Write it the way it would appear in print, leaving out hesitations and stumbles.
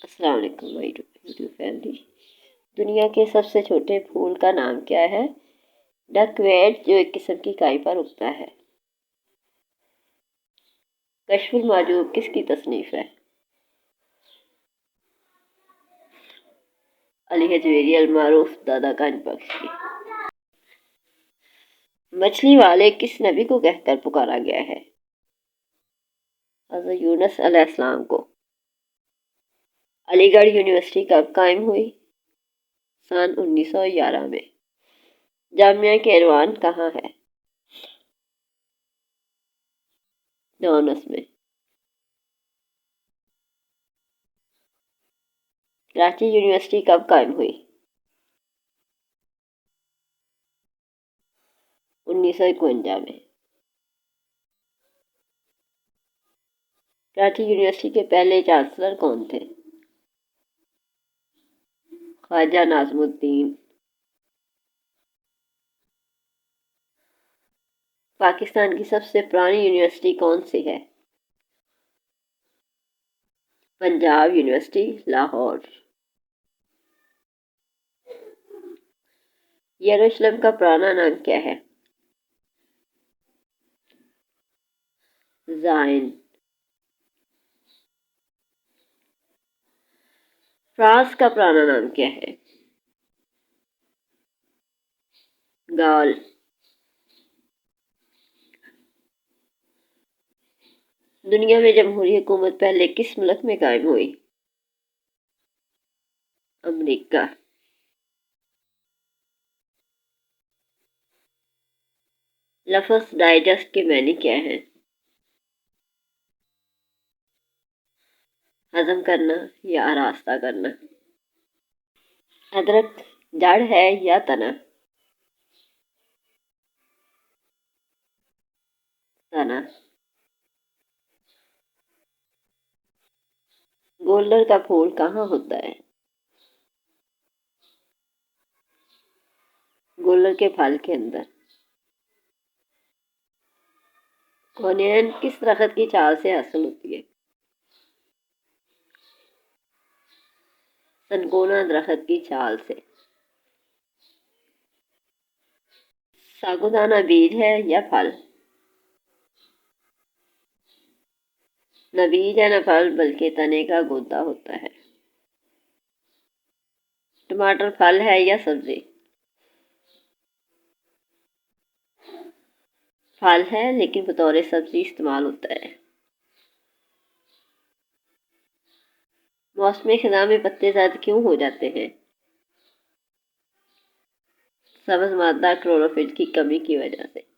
السلام علیکم مائی YouTube family. دنیا کے سب سے چھوٹے پھول کا نام کیا ہے؟ ڈک ویٹ، جو ایک قسم کی کائی پر اگتا ہے۔ کشف المحجوب کس کی تصنیف ہے؟ علی حجویری المعروف دادا گنج بخش کی۔ مچھلی والے کس نبی کو کہہ کر پکارا گیا ہے؟ حضرت یونس علیہ السلام کو۔ علی گڑھ یونیورسٹی کب قائم ہوئی؟ سن 1911 میں۔ جامعہ کیروان کہاں ہے؟ ڈونس میں۔ کراچی یونیورسٹی کب قائم ہوئی؟ 1951 میں۔ کراچی یونیورسٹی کے پہلے چانسلر کون تھے؟ خواجہ ناظم الدین۔ پاکستان کی سب سے پرانی یونیورسٹی کون سی ہے؟ پنجاب یونیورسٹی، لاہور۔ یروشلم کا پرانا نام کیا ہے؟ زائن۔ فرانس کا پرانا نام کیا ہے؟ گال۔ دنیا میں جمہوری حکومت پہلے کس ملک میں قائم ہوئی؟ امریکہ۔ لفظ ڈائجسٹ کے معنی کیا ہیں؟ ہضم کرنا یا آراستہ کرنا۔ ادرک جڑ ہے یا تنا؟ تنا۔ گولڈر کا پھول کہاں ہوتا ہے؟ گولڈر کے پھل کے اندر۔ کونین کس درخت کی چھال سے حاصل ہوتی ہے؟ سنکونا درخت کی چھال سے۔ ساگودانہ بیج ہے یا پھل؟ نہ بیج ہے نہ پھل، بلکہ تنے کا گودا ہوتا ہے۔ ٹماٹر پھل ہے یا سبزی؟ پھل ہے لیکن بطور سبزی استعمال ہوتا ہے۔ موسم خزاں میں پتے زرد کیوں ہو جاتے ہیں؟ سبز مادہ کلوروفل کی کمی کی وجہ سے۔